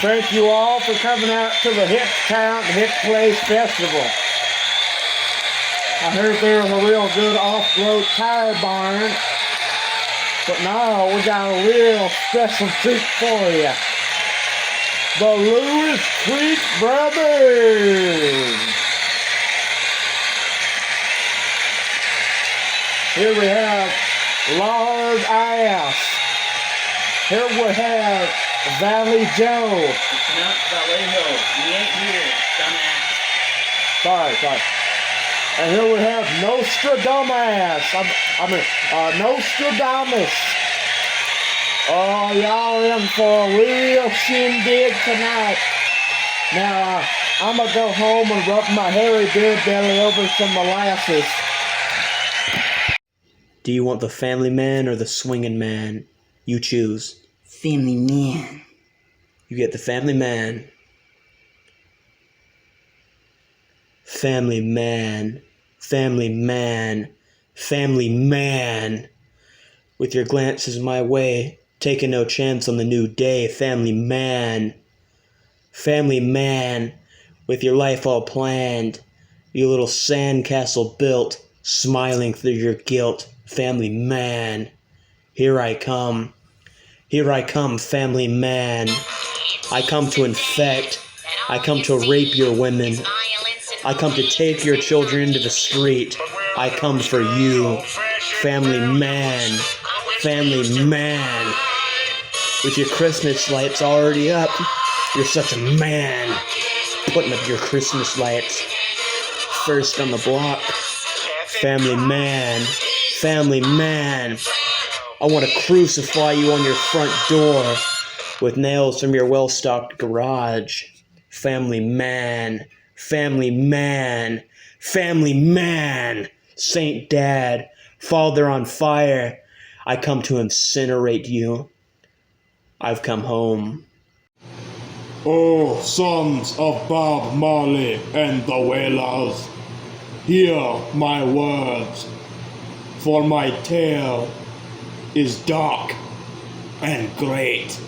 Thank you all for coming out to the Hip Town Hip Place Festival. I heard there was a real good off-road tire barn, but now we got a real special treat for you. The Lewis Creek Brothers. Here we have Lardass. Here we have valajo. It's not valajo. You ain't here, dumbass. Sorry. And here we have Nostradamus. Nostradamus. Oh, y'all in for a real shindig tonight. Now, I'm going to go home and rub my hairy beard belly over some molasses. Do you want the family man or the swinging man? You choose. Family man. You get the family man. Family man. Family man. Family man. With your glances my way, taking no chance on the new day. Family man. Family man. With your life all planned. Your little sandcastle built, smiling through your guilt. Family man. Here I come. Here I come, family man. I come to infect. I come to rape your women. I come to take your children into the street. I come for you, family man. Family man. With your Christmas lights already up, you're such a man. Putting up your Christmas lights. First on the block. Family man. Family man. I want to crucify you on your front door with nails from your well-stocked garage. Family man. Family man. Family man. Saint Dad. Father on fire. I come to incinerate you. I've come home. Oh, sons of Bob Marley and the Wailers, hear my words, for my tale is dark and great.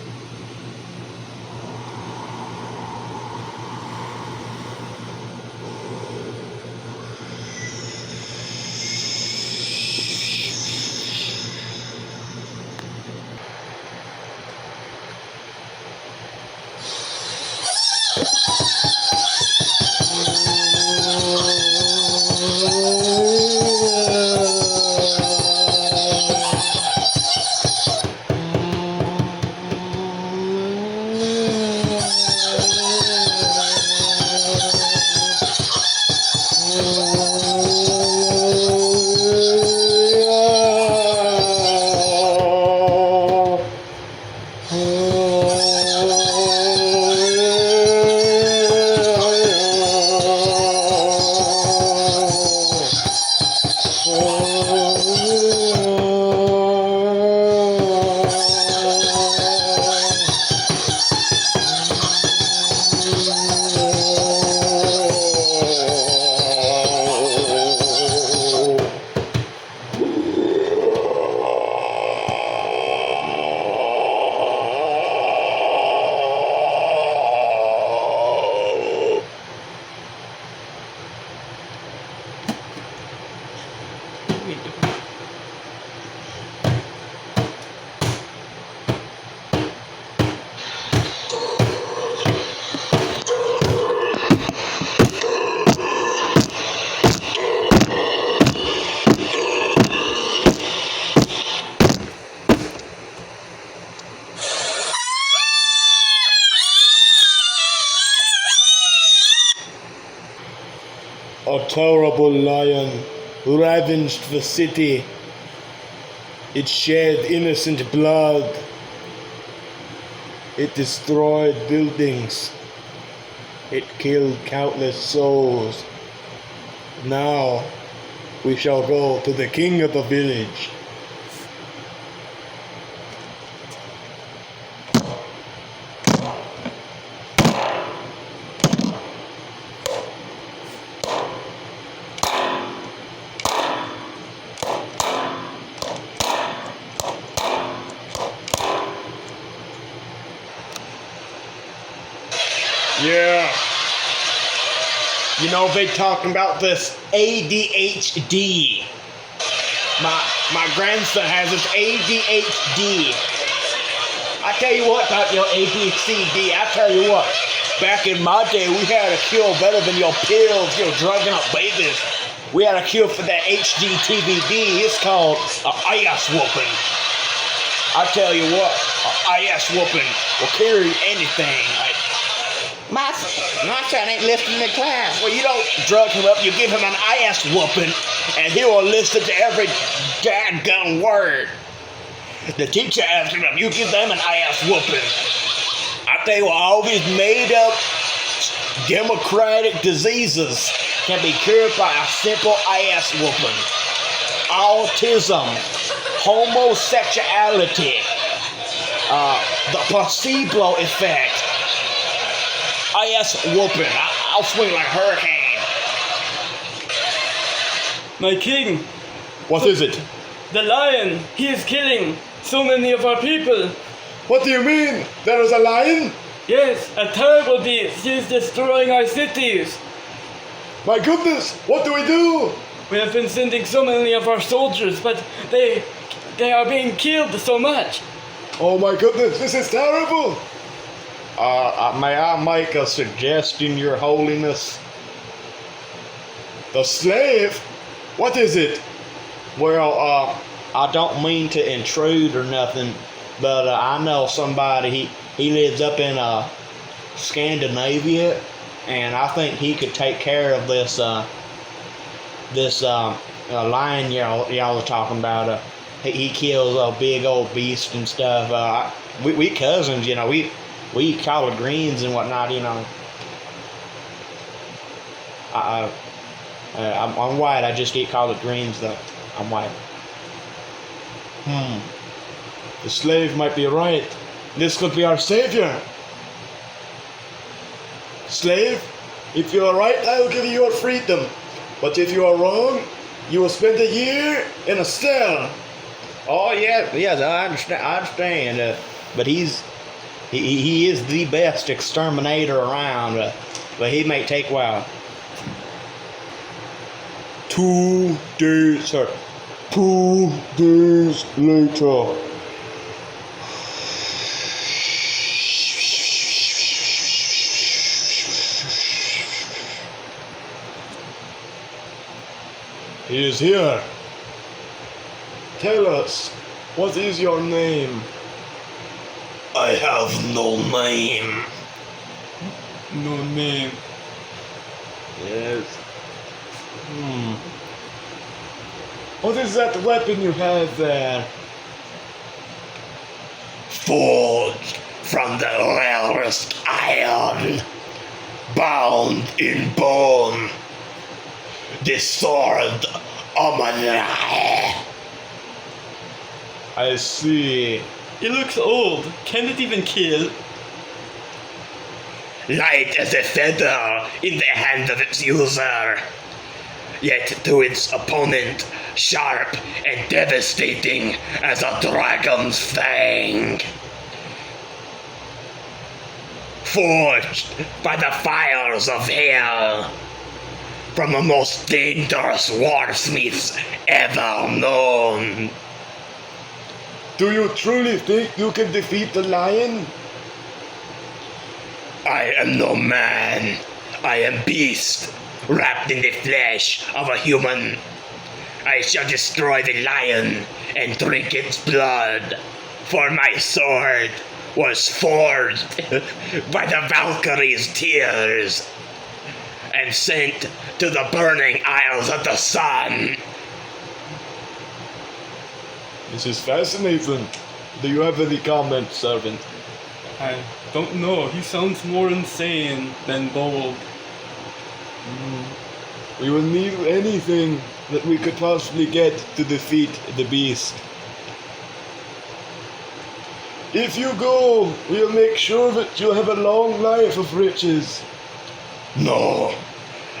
A terrible lion ravaged the city. It shed innocent blood. It destroyed buildings. It killed countless souls. Now we shall go to the king of the village. Yeah. You know, they talking about this ADHD. My grandson has this ADHD. I tell you what about your ADHD. I tell you what, back in my day, we had a cure better than your pills, your drugging up babies. We had a cure for that HGTVD. It's called ass whooping. I tell you what, ass whooping will carry anything. Like, my son ain't listening to class. Well, you don't drug him up, you give him an ass whooping, and he will listen to every dadgum word. The teacher asks him, you give them an ass whooping. I tell you what, all these made up democratic diseases can be cured by a simple ass whooping. Autism, homosexuality, the placebo effect. Ass whooping. I'll swing like a hurricane. My king, What is it? the lion, he is killing so many of our people. What do you mean? There is a lion? Yes, a terrible beast. He is destroying our cities. My goodness, what do we do? We have been sending so many of our soldiers, but they are being killed so much. Oh my goodness, this is terrible. May I make a suggestion, Your Holiness? The slave? What is it? Well, I don't mean to intrude or nothing, but I know somebody, he lives up in Scandinavia, and I think he could take care of this lion y'all are talking about. He kills a big old beast and stuff. We cousins, you know, we eat collard greens and whatnot, you know. I'm white. I just eat collard greens, though. I'm white. The slave might be right. This could be our savior. Slave, if you are right, I will give you your freedom. But if you are wrong, you will spend a year in a cell. Oh yes, I understand. But he is the best exterminator around. But he may take a while. 2 days, sir. 2 days later. He is here. Tell us, what is your name? I have no name. No name. Yes. What is that weapon you have there? Forged from the rarest iron, bound in bone. The sword of my I see. It looks old. Can it even kill? Light as a feather in the hand of its user, yet to its opponent sharp and devastating as a dragon's fang. Forged by the fires of hell, from the most dangerous warsmiths ever known. Do you truly think you can defeat the lion? I am no man. I am beast, wrapped in the flesh of a human. I shall destroy the lion and drink its blood, for my sword was forged by the Valkyrie's tears and sent to the burning isles of the sun. This is fascinating. Do you have any comments, servant? I don't know. He sounds more insane than bold. We will need anything that we could possibly get to defeat the beast. If you go, we'll make sure that you have a long life of riches. No,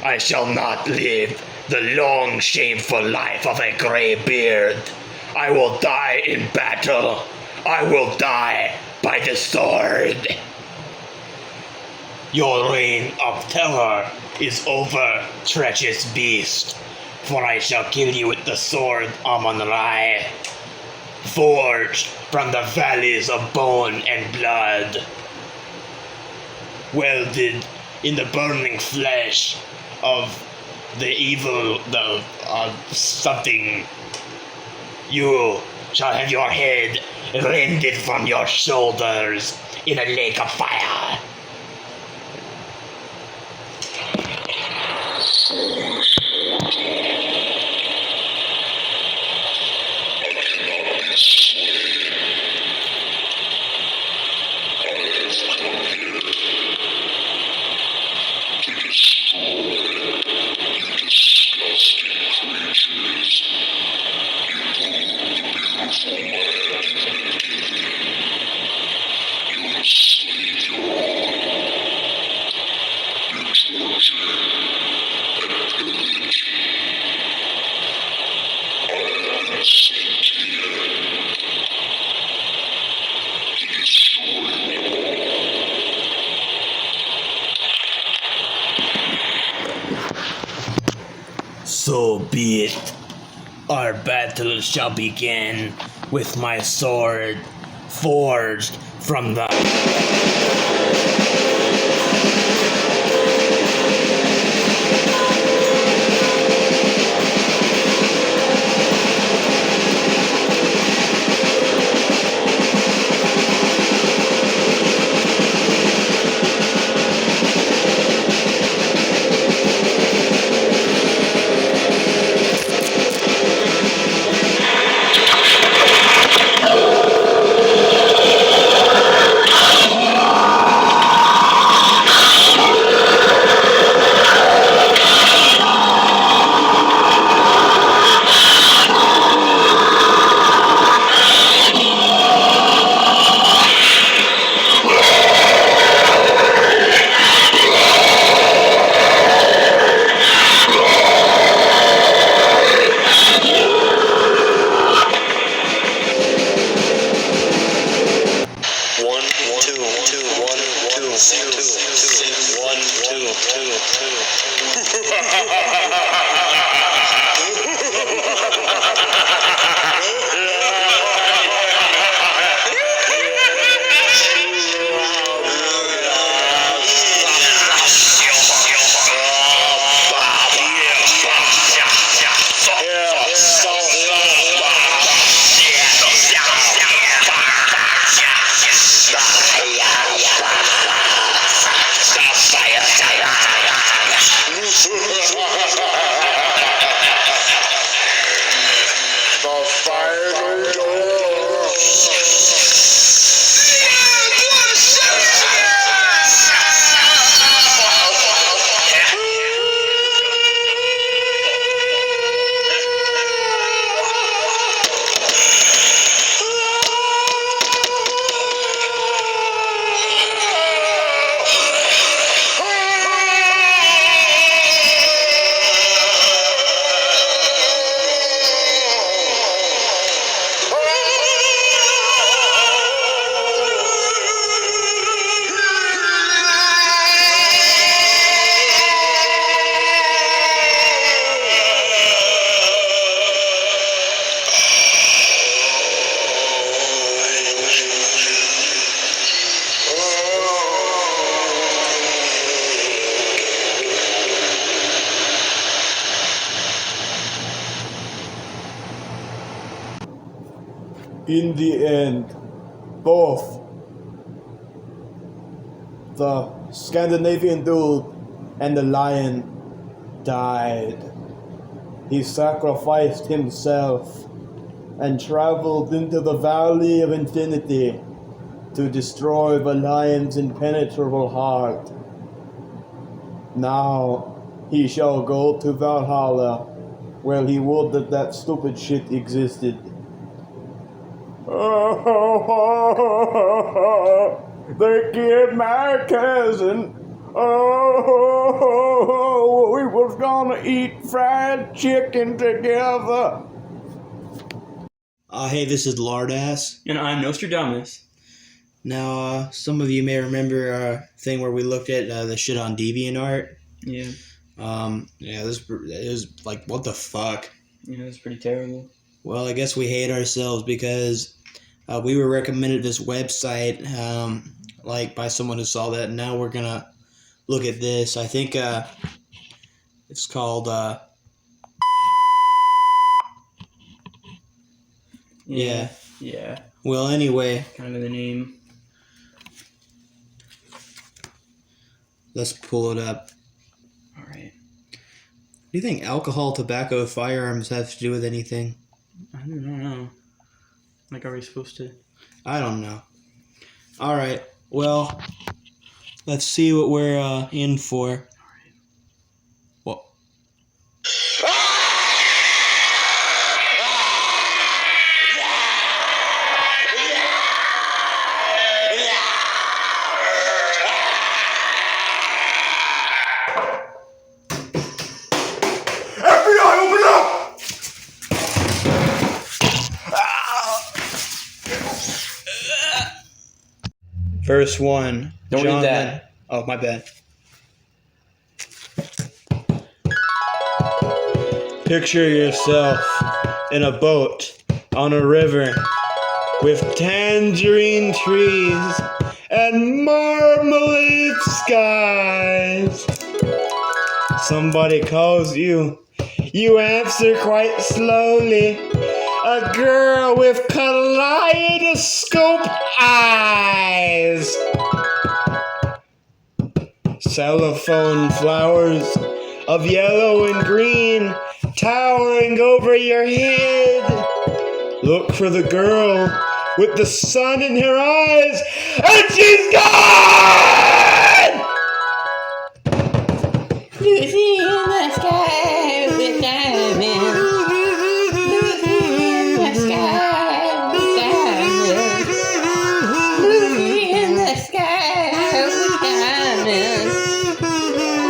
I shall not live the long, shameful life of a grey beard. I will die in battle. I will die by the sword. Your reign of terror is over, treacherous beast, for I shall kill you with the sword Amon-Ra, forged from the valleys of bone and blood, welded in the burning flesh of the evil, something. You shall have your head rended from your shoulders in a lake of fire. So be it. Our battle shall begin with my sword forged from the... In the end, both the Scandinavian dude and the lion died. He sacrificed himself and traveled into the Valley of Infinity to destroy the lion's impenetrable heart. Now he shall go to Valhalla, where he would that stupid shit existed. They killed my cousin. We was gonna eat fried chicken together. Hey, this is Lardass. And I'm Nostradamus. Now, some of you may remember our thing where we looked at the shit on DeviantArt. Yeah. Yeah, it was like, what the fuck? Yeah, it was pretty terrible. Well, I guess we hate ourselves because we were recommended this website, like by someone who saw that, and now we're gonna look at this. I think it's called yeah. Yeah. Well, anyway, Kind of the name. let's pull it up. All right. Do you think alcohol, tobacco, firearms have to do with anything? I don't know. Like, are we supposed to? I don't know. All right. Well, let's see what we're in for. Well, FBI, open up! verse 1. Don't read that. Oh, my bad. Picture yourself in a boat on a river with tangerine trees and marmalade skies. Somebody calls you. You answer quite slowly. A girl with kaleidoscope eyes. Cellophane flowers of yellow and green towering over your head. Look for the girl with the sun in her eyes, and she's gone! Lucy in the sky with diamonds. Lucy in the sky with diamonds. Lucy in the sky with diamonds.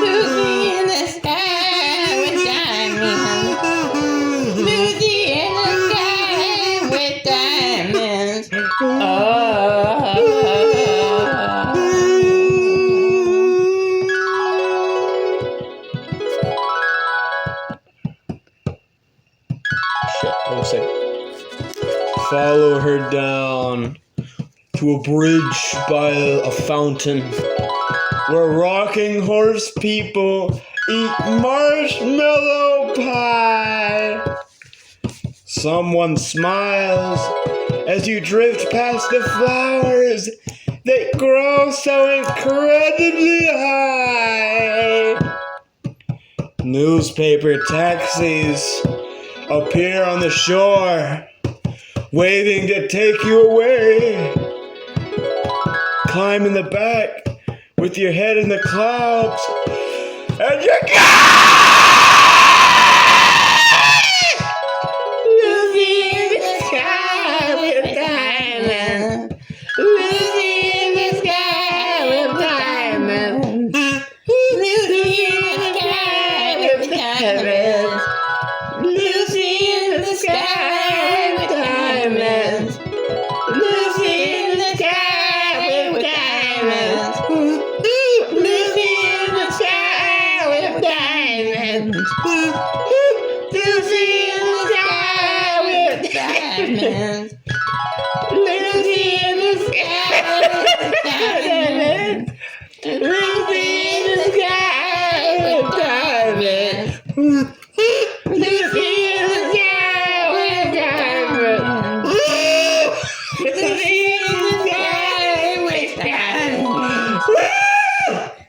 Lucy in the sky with diamonds. Lucy in the sky with diamonds. One second. Follow her down to a bridge by a fountain where rocking horse people eat marshmallow pie. Someone smiles as you drift past the flowers that grow so incredibly high. Newspaper taxis appear on the shore, waiting to take you away. Climb in the back with your head in the clouds, and you go! Lucy in the sky with diamonds. Lucy in the sky with diamonds. Lucy in the sky with diamonds. Lucy in the sky with diamonds. Lucy in the sky with diamonds. Lucy in the sky with diamonds. Lucy in the sky with diamonds. Lucy in the sky with diamonds. Lucy in the sky with diamonds. Lucy in the sky with diamonds.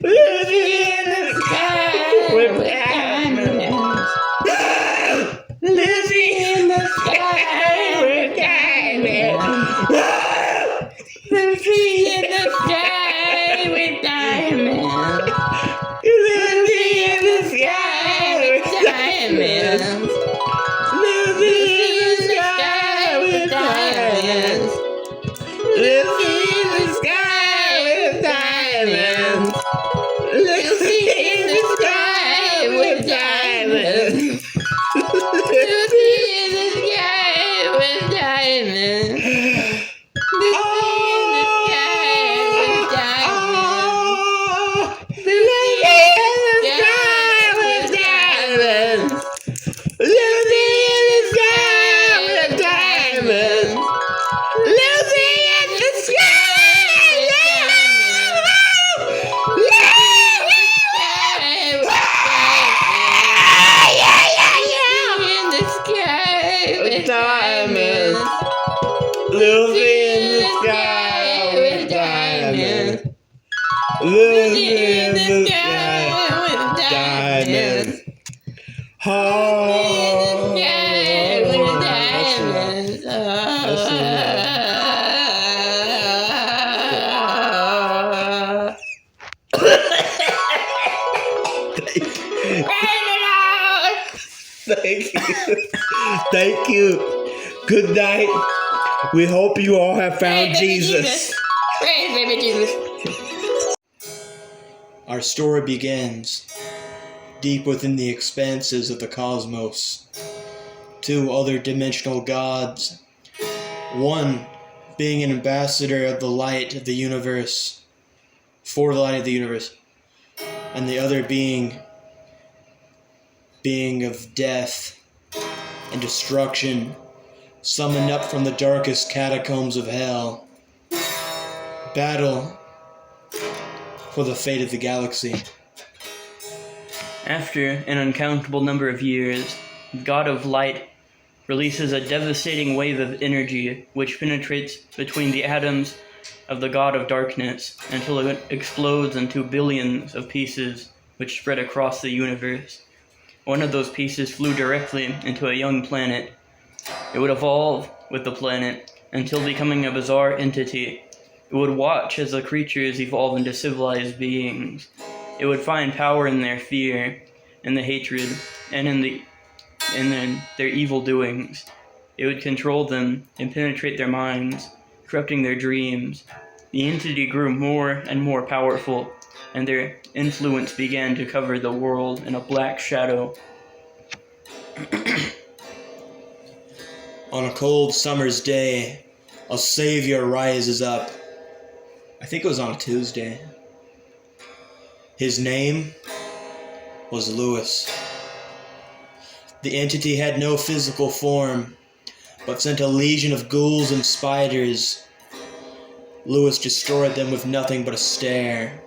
Lucy in the sky with diamonds. Lucy in the sky with diamonds. Lucy in the sky with diamonds. Lucy in the sky with diamonds. Lucy in the sky with diamonds. Lucy in the sky with diamonds. Lucy in the sky with diamonds. Lucy in the sky with diamonds. Lucy in the sky with diamonds. Lucy in the sky Lucy in the sky with diamonds. Oh, that's enough. Thank you. Thank you. Good night. We hope you all have found Jesus. Praise baby Jesus. Our story begins deep within the expanses of the cosmos. Two other dimensional gods. One being an ambassador of the light of the universe, for the light of the universe, and the other being of death and destruction, summoned up from the darkest catacombs of hell. Battle for the fate of the galaxy. After an uncountable number of years, the God of Light releases a devastating wave of energy which penetrates between the atoms of the God of Darkness until it explodes into billions of pieces which spread across the universe. One of those pieces flew directly into a young planet. It would evolve with the planet until becoming a bizarre entity. It would watch as the creatures evolve into civilized beings. It would find power in their fear, in the hatred, and in their evil doings. It would control them and penetrate their minds, corrupting their dreams. The entity grew more and more powerful, and their influence began to cover the world in a black shadow. On a cold summer's day, a savior rises up. I think it was on a Tuesday. His name was Lewis. The entity had no physical form, but sent a legion of ghouls and spiders. Lewis destroyed them with nothing but a stare.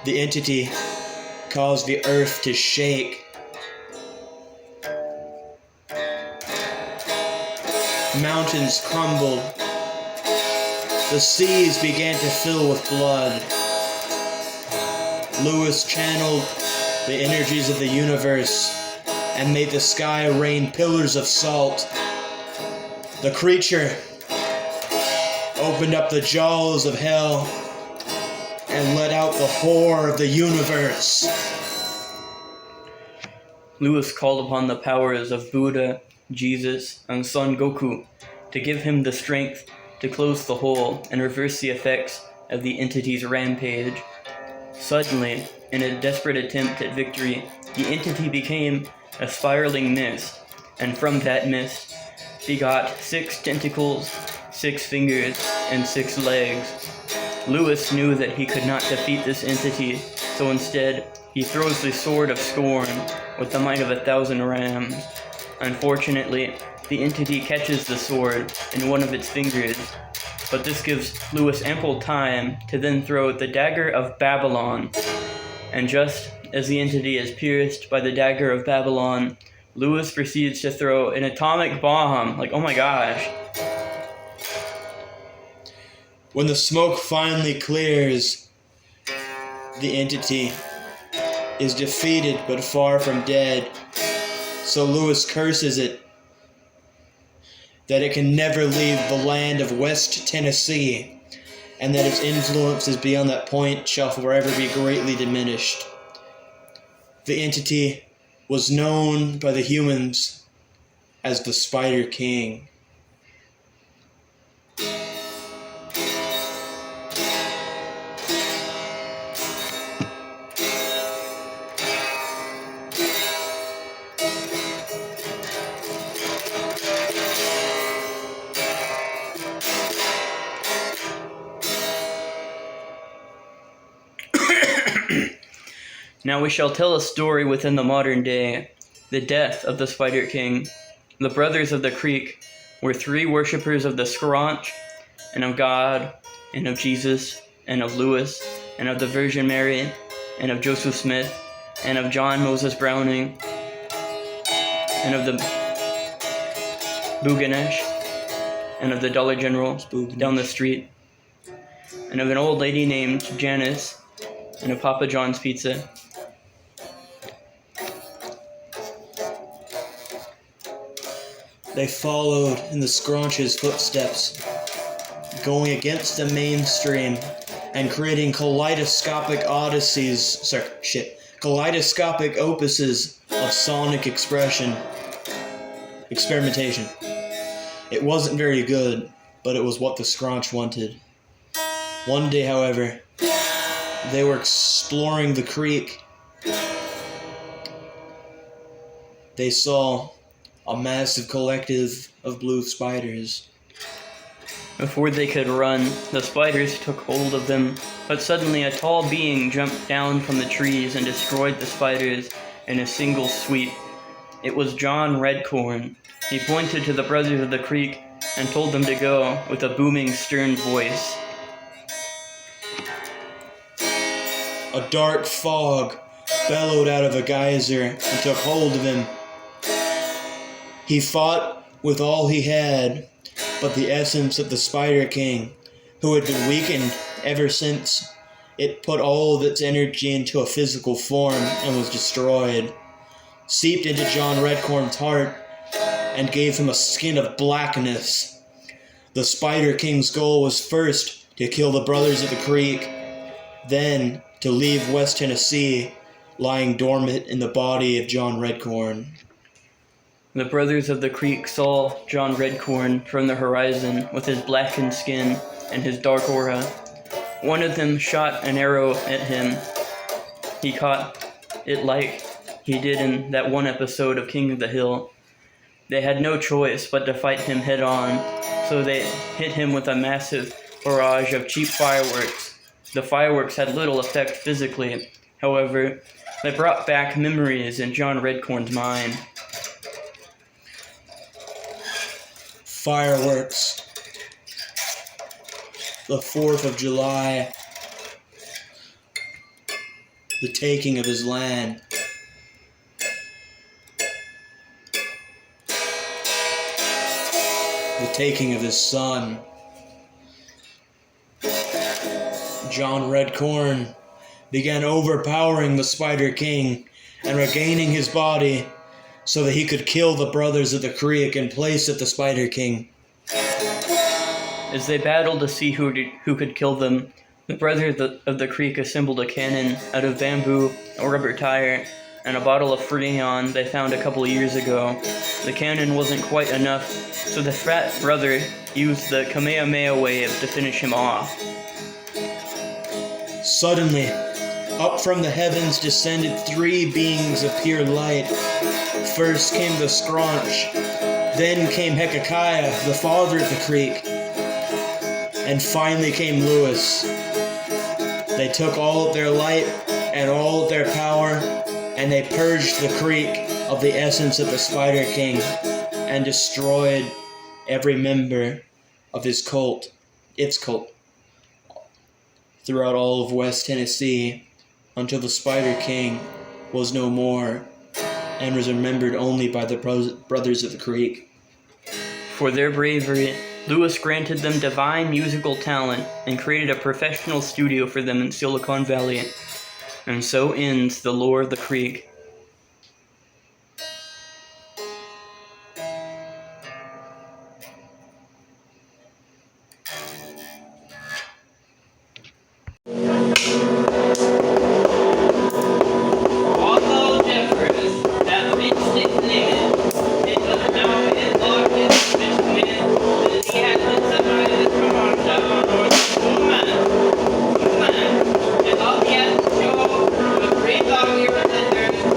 The entity caused the earth to shake. Mountains crumbled. The seas began to fill with blood. Lewis channeled the energies of the universe and made the sky rain pillars of salt. The creature opened up the jaws of hell and let out the horror of the universe. Lewis called upon the powers of Buddha, Jesus, and Son Goku to give him the strength to close the hole and reverse the effects of the entity's rampage. Suddenly, in a desperate attempt at victory, the entity became a spiraling mist, and from that mist begot 6 tentacles, 6 fingers, and 6 legs. Lewis knew that he could not defeat this entity, so instead he throws the sword of scorn with the might of 1,000 rams. Unfortunately, the entity catches the sword in one of its fingers, but this gives Lewis ample time to then throw the dagger of Babylon. And just as the entity is pierced by the dagger of Babylon, Lewis proceeds to throw an atomic bomb. Like, oh my gosh. When the smoke finally clears, the entity is defeated but far from dead. So Lewis curses it that it can never leave the land of West Tennessee, and that its influences beyond that point shall forever be greatly diminished. The entity was known by the humans as the Spider King. Now we shall tell a story within the modern day, the death of the Spider King. The brothers of the Creek were 3 worshippers of the Scronch, and of God, and of Jesus, and of Lewis, and of the Virgin Mary, and of Joseph Smith, and of John Moses Browning, and of the Bouganesh, and of the Dollar General down the street. and of an old lady named Janice, and a Papa John's pizza. They followed in the Scraunch's footsteps, going against the mainstream and creating kaleidoscopic opuses of sonic experimentation. It wasn't very good, but it was what the Scraunch wanted. One day, however, they were exploring the creek. They saw a massive collective of blue spiders. Before they could run, the spiders took hold of them, but suddenly a tall being jumped down from the trees and destroyed the spiders in a single sweep. It was John Redcorn. He pointed to the Brothers of the Creek and told them to go with a booming, stern voice. A dark fog bellowed out of a geyser and took hold of him. He fought with all he had, but the essence of the Spider King, who had been weakened ever since it put all of its energy into a physical form and was destroyed, seeped into John Redcorn's heart and gave him a skin of blackness. The Spider King's goal was first to kill the Brothers of the Creek, then to leave West Tennessee lying dormant in the body of John Redcorn. The Brothers of the Creek saw John Redcorn from the horizon with his blackened skin and his dark aura. One of them shot an arrow at him. He caught it like he did in that one episode of King of the Hill. They had no choice but to fight him head on, so they hit him with a massive barrage of cheap fireworks. The fireworks had little effect physically, however, they brought back memories in John Redcorn's mind. Fireworks. The 4th of July. The taking of his land. The taking of his son. John Redcorn began overpowering the Spider King and regaining his body so that he could kill the Brothers of the Creek in place of the Spider King. As they battled to see who could kill them, the Brothers of the Creek assembled a cannon out of bamboo, a rubber tire, and a bottle of Freon they found a couple years ago. The cannon wasn't quite enough, so the fat brother used the Kamehameha wave to finish him off. Suddenly, up from the heavens descended 3 beings of pure light. First came the Scraunch, then came Hezekiah, the father of the creek, and finally came Lewis. They took all of their light and all of their power, and they purged the creek of the essence of the Spider King and destroyed every member of its cult, throughout all of West Tennessee until the Spider King was no more and was remembered only by the Brothers of the Creek. For their bravery, Lewis granted them divine musical talent and created a professional studio for them in Silicon Valley. And so ends the lore of the Creek. Although Jeffers have been nicknamed into the mountain largest fisherman, that he has been separated from our seven north woman. And all he has to show the 3 documentary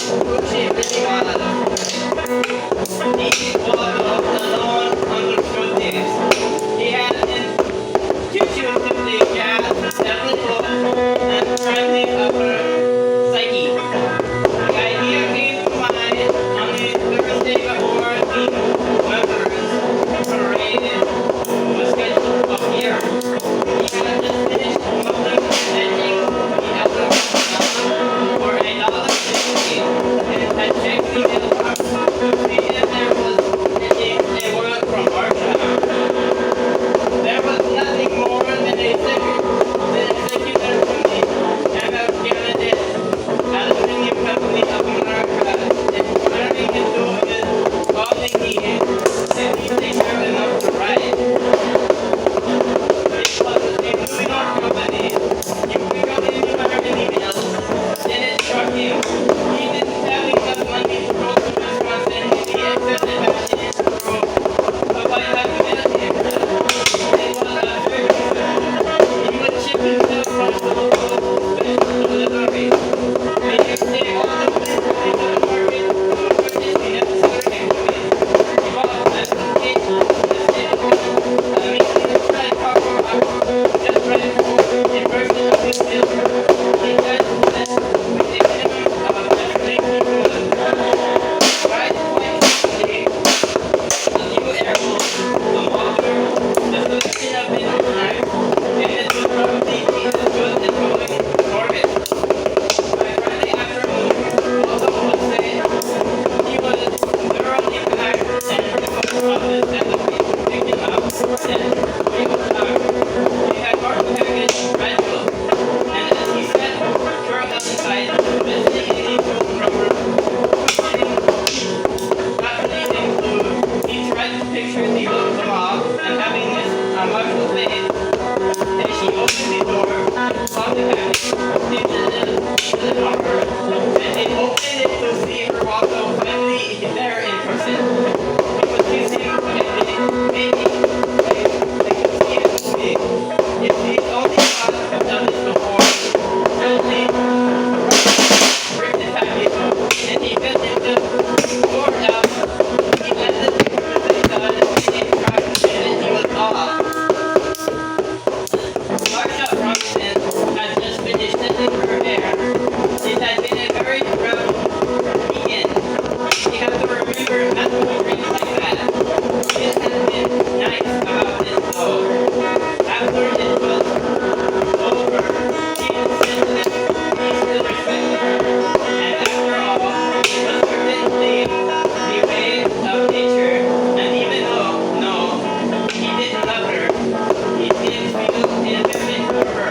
who she really was. He was alone understood this. He had intuitively grasped every thought and trembling of her psyche. The idea came to mind on the Thursday before the members parade was scheduled to appear. He had just finished mumbling and stitching the elder for $1.60 and had checked the mailbox to see if there was a word from Marcia. There was nothing more than a secular duty and a candidate aluminum company of America is turning into his calling me and he's secure enough to write. It was a New York company. You pick up anywhere in emails, then it struck him. He didn't have enough money to go to Wisconsin if he accepted passion through a white documentary. It was a very good. He would ship himself from the local special delivery. Maybe take all the way to the market to purchase the necessary equipment. He bought metal tape, a steel gun, a medium-sized copper box, just right for a version of his bill. He tried to set with a minimum of everything he could. Tried quite simply. A few arrows, a motor, the selection of window knives, and it would probably be as good as going to orbit. By Friday afternoon, although would say he was thoroughly packed and ready for the office and the people picked him up, then 3 o'clock. He had marked the package red book, and as he sat curled up inside, visiting a phone rubber, not leaving clue, he tried to picture the look of awe and happiness on Marshall's face as she opened the door, saw the package, lifted it on her, and it opened it to see her walk so finally there in person. He was kissing maybe they could see it moving. If he only thought of done this before, suddenly ripped the package, and he felt himself tore out. He let the picture they thought it cracked, and he was off. Marsha Robinson had just finished setting her hair. It had been a very rough weekend. You have to remember not to be drinking like that. It had been nice about this though. After it was over, she insisted he still respected her. And after all, it was certainly the way of nature. And even though, no, he didn't love her, he did feel indifferent for her.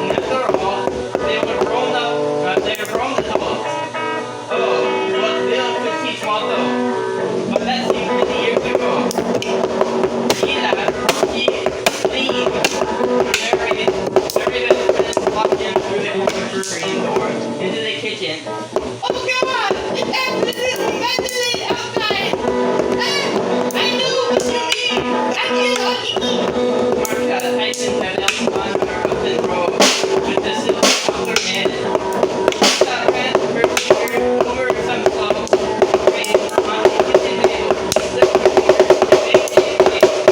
And after all, they were grown adults. Oh, what Bill could teach Waldo. But that seemed many years ago. He laughed, he leaned, Mary best friend walked him through the open screen door into the kitchen. Oh God! It's absolutely magnificent outside! I knew what you mean! I knew! Marcia tightened her belt on her open robe with the silk off her head. Marcia ran her finger over some clothes arranged on the kitchen table. Slipped her fingers to make a cake.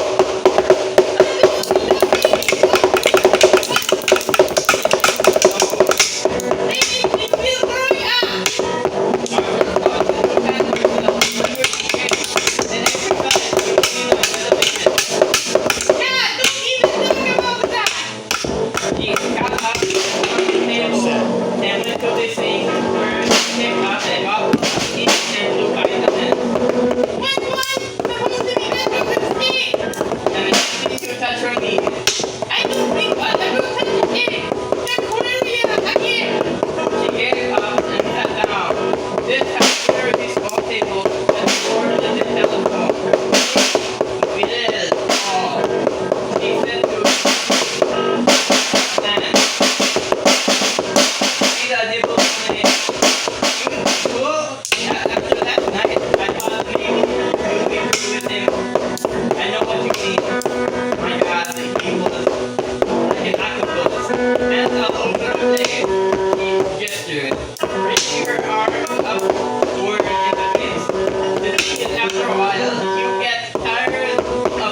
raising her arm up toward in the face. The thing is, after a while, you get tired of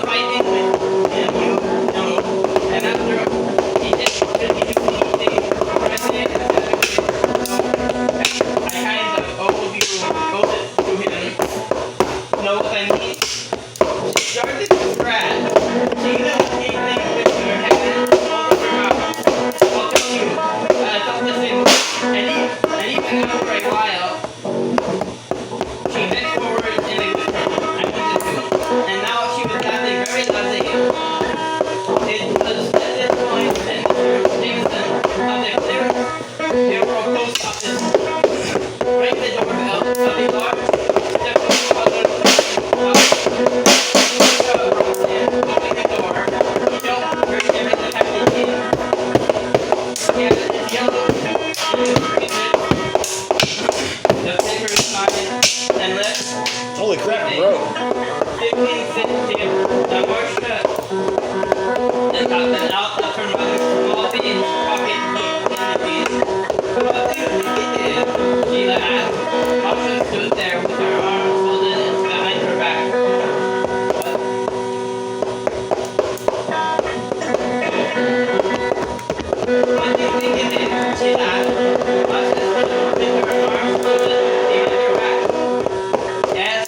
fighting with him, you know. And after he didn't really do anything impressive, I kind of owed it to him. Know what I mean? She started to scratch. She did anything with her hand over her mouth. I'll tell you, don't listen. And even after a while, she bent forward in a whisper. I wanted to. And now she was laughing very loudly. It was at this point that Mr. Jameson of the clear post office rang the doorbell of a large open the door. You don't hear everything happening in. Yeah, it's yellow. The paper smiled and left. Holy crap, bro. 15-cent tip. The door shut. And got them out of her mother's small bean pocket in the bean. What do you think it is? Sheila asked. Masha stood there with her arms folded behind her back. What do you think it is? She asked. Masha stood with her arms folded behind her back. Yes,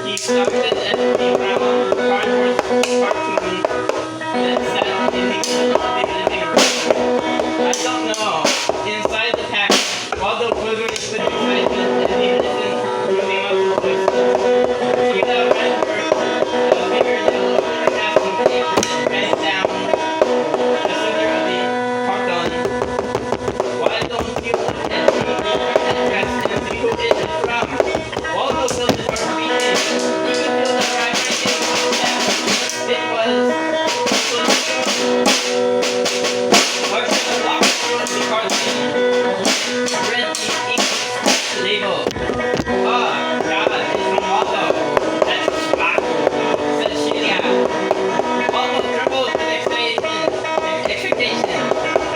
he started at the brown cardboard cartoon that sat in the living room. I don't know. Inside the pack, while the wilderness with excitement and he listened to the emotional voices, she ran her fingernail over the casting tape and ran down the center of the carton. Why don't you look at the address and see who it is from? Waldo filled his heart beating. He could feel the vibrating of that. It was Marcia locked through the carton. Read the ink label. Oh, God, it's from Waldo. That's said Sheila. Waldo trembled with expectation.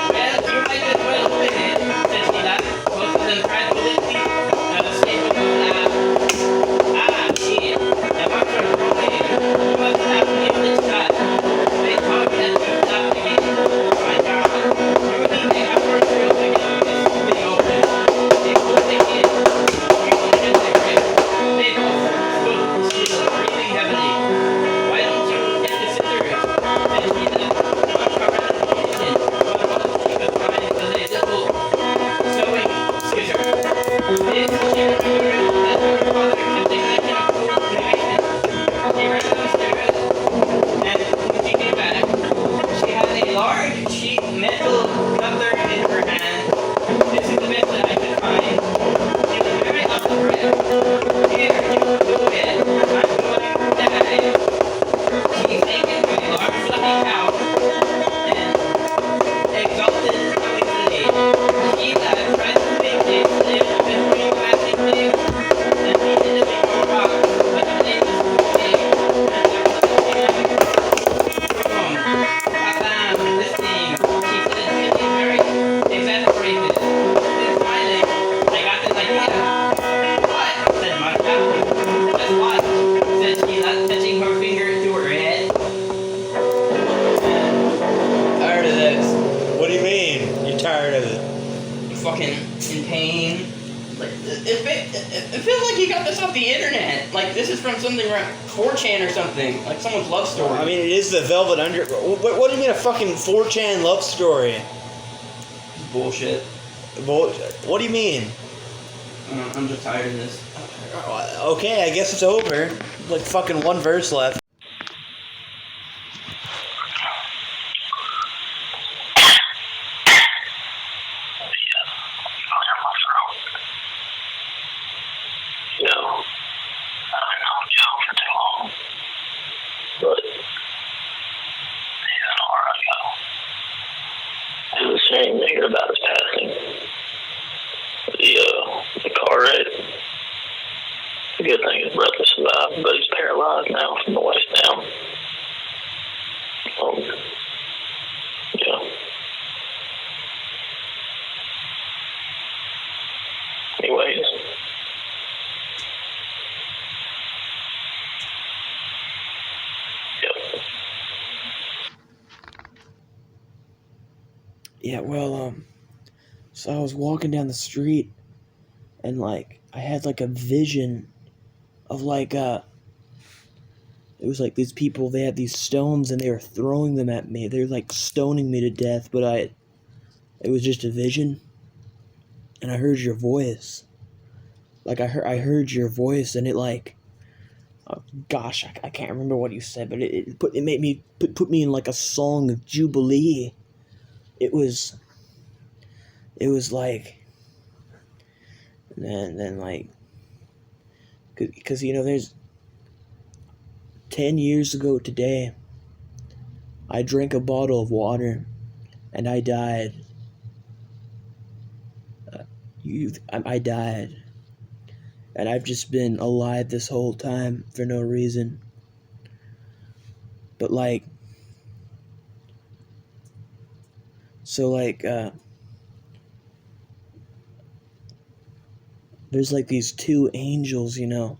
Well, you might as well open it, said Sheila. Both of them tried to lift the staple of the laugh. Ah, shit. The marks are broken. You must have given it a shot. They talked and moved up again. My God. Truly, they have worked real to get this thing open. They couldn't take it. You won't get the grip. They both stood still, breathing heavily. Why don't you get the scissors? Said Sheila. Masha ran to the kitchen, but what she could find was a little sewing scissor. This she remembered that her father kept a collection of tools in the basement. She ran downstairs, and when she came back, she had a large sheet metal cutler in her hand. This is the best that I could find. She was very out of breath. Here, you do it. I'm going to die. She taken to a large fluffy couch and exalted noisily. Sheila tried to make a slip between plastic things and beat it a big rock, but her name was too big, and there was nothing like room. Papa, this thing, she said, feeling very exasperated. Then smiling, I got this idea. What? Said Martha. Just what? Said Sheila, touching her finger to her head. Tired of this. What do you mean? You're tired of it? I'm fucking in pain. Like it feels like you got this off the internet. Like this is from something around 4chan or something. Like someone's love story. I mean, it is the Velvet Under... What do you mean a fucking 4chan love story? Bullshit. What do you mean? I'm just tired of this. Okay, I guess it's over. Like fucking one verse left. You know, I've been on jail for too long, but he's an alright guy. It was a shame to hear about his passing. The car wreck. The good thing his brother survived, but he's paralyzed now from the waist down. Yeah. Anyways. Yep. Yeah, well, so I was walking down the street, and, like, I had, like, a vision of, like, it was like these people, they had these stones, and they were throwing them at me. They were, like, stoning me to death, but it was just a vision, and I heard your voice. Like, I heard your voice, and it, like, oh, gosh, I can't remember what you said, but it made me, put me in, like, a song of jubilee. It was like, and then like, because, you know, there's 10 years ago today, I drank a bottle of water, and I died. I died. And I've just been alive this whole time for no reason. But, like, so, like, there's, like, these two angels, you know,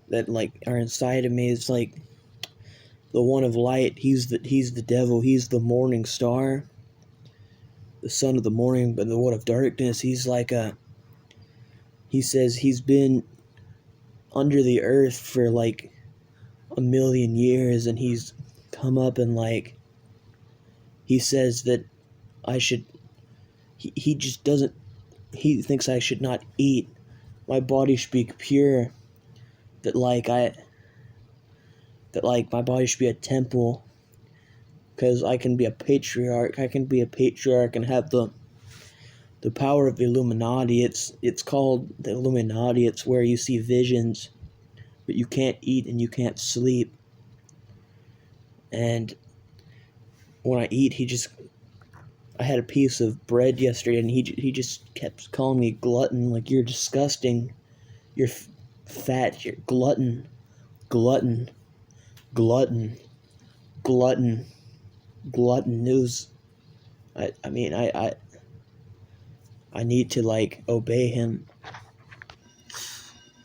that, like, are inside of me. It's like the one of light, he's the devil, he's the morning star, the son of the morning, but the one of darkness, he's like he says he's been under the earth for like 1,000,000 years, and he's come up, and, like, he says that I should, he just doesn't, he thinks I should not eat, my body should be pure, that my body should be a temple, because I can be a patriarch and have the power of the Illuminati. It's called the Illuminati. It's where you see visions, but you can't eat and you can't sleep. And when I eat, I had a piece of bread yesterday, and he just kept calling me glutton, like, you're disgusting, you're fat, you're glutton, glutton, glutton, glutton, glutton. News. I need to, like, obey him.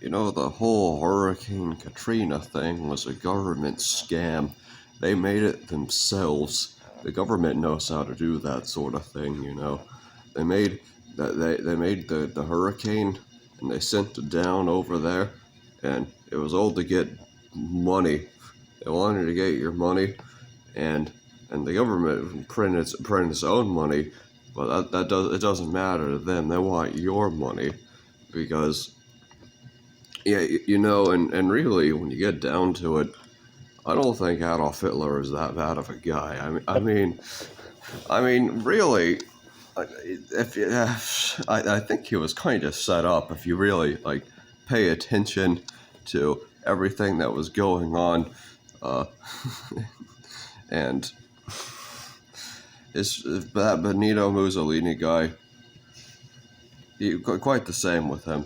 You know, the whole Hurricane Katrina thing was a government scam. They made it themselves. The government knows how to do that sort of thing, you know. They made the hurricane, and they sent it down over there, and it was all to get money. They wanted to get your money, and the government printed its own money, but it doesn't matter to them. They want your money, because, yeah, you know, and really, when you get down to it, I don't think Adolf Hitler is that bad of a guy. I mean, really, I think he was kind of set up, if you really, like, pay attention to everything that was going on, and that Benito Mussolini guy, quite the same with him,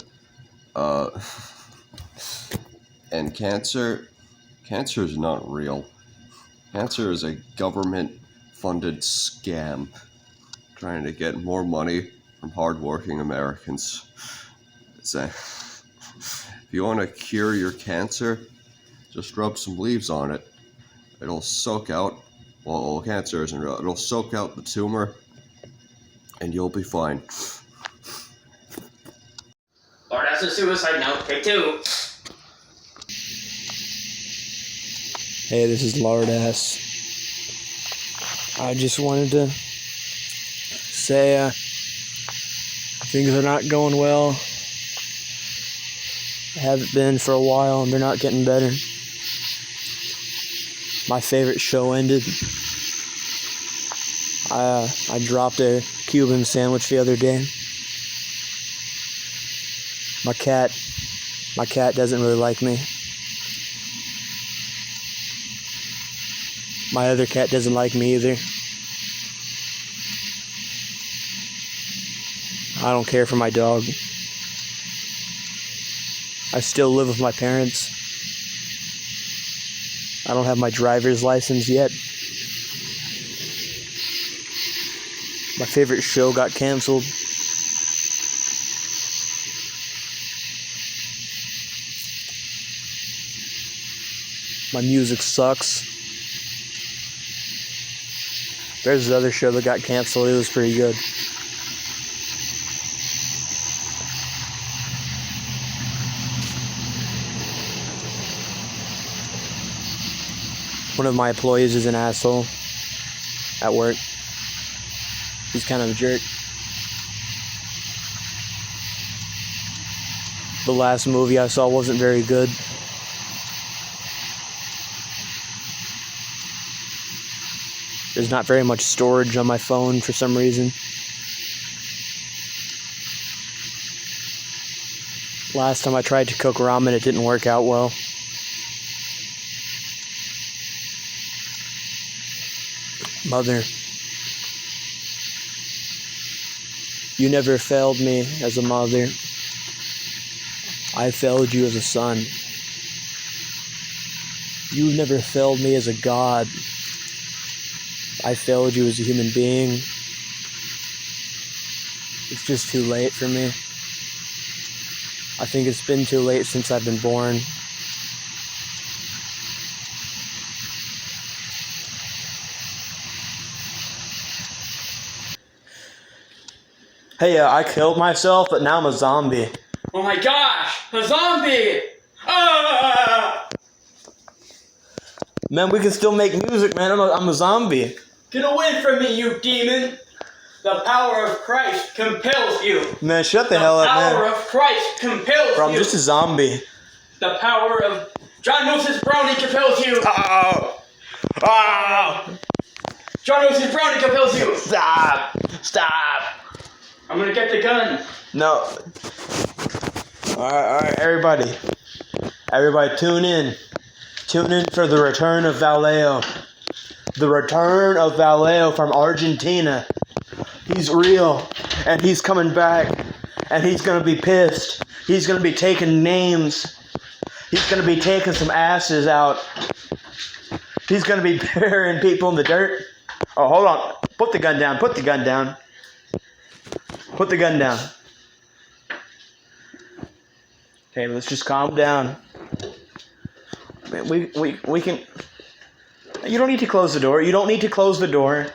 and cancer is not real. Cancer is a government-funded scam trying to get more money from hardworking Americans. If you want to cure your cancer, just rub some leaves on it. It'll soak out, well, cancer isn't real, it'll soak out the tumor, and you'll be fine. Lardasses suicide note, take 2. Hey, this is lardass. I just wanted to say, things are not going well. I haven't been for a while, and they're not getting better. My favorite show ended. I dropped a Cuban sandwich the other day. My cat doesn't really like me. My other cat doesn't like me either. I don't care for my dog. I still live with my parents. I don't have my driver's license yet. My favorite show got canceled. My music sucks. There's the other show that got canceled. It was pretty good. One of my employees is an asshole at work. He's kind of a jerk. The last movie I saw wasn't very good. There's not very much storage on my phone for some reason. Last time I tried to cook ramen, it didn't work out well. Mother, you never failed me as a mother. I failed you as a son. You never failed me as a god. I failed you as a human being. It's just too late for me. I think it's been too late since I've been born. Hey, I killed myself, but now I'm a zombie. Oh my gosh! A zombie! Ah! Man, we can still make music, man. I'm a zombie. Get away from me, you demon! The power of Christ compels you. Man, shut the hell up, The power man. of Christ compels Bro, I'm you. just a zombie. The power of John Moses Brownie compels you. Oh! Oh! John Moses Brownie compels you. Stop! Stop! I'm gonna get the gun. No. Alright, everybody. Everybody, tune in. Tune in for the return of Valajo. The return of Valajo from Argentina. He's real, and he's coming back, and he's gonna be pissed. He's gonna be taking names. He's gonna be taking some asses out. He's gonna be burying people in the dirt. Oh, hold on. Put the gun down. Put the gun down. Put the gun down. Okay, let's just calm down. Man, we can... You don't need to close the door. You don't need to close the door.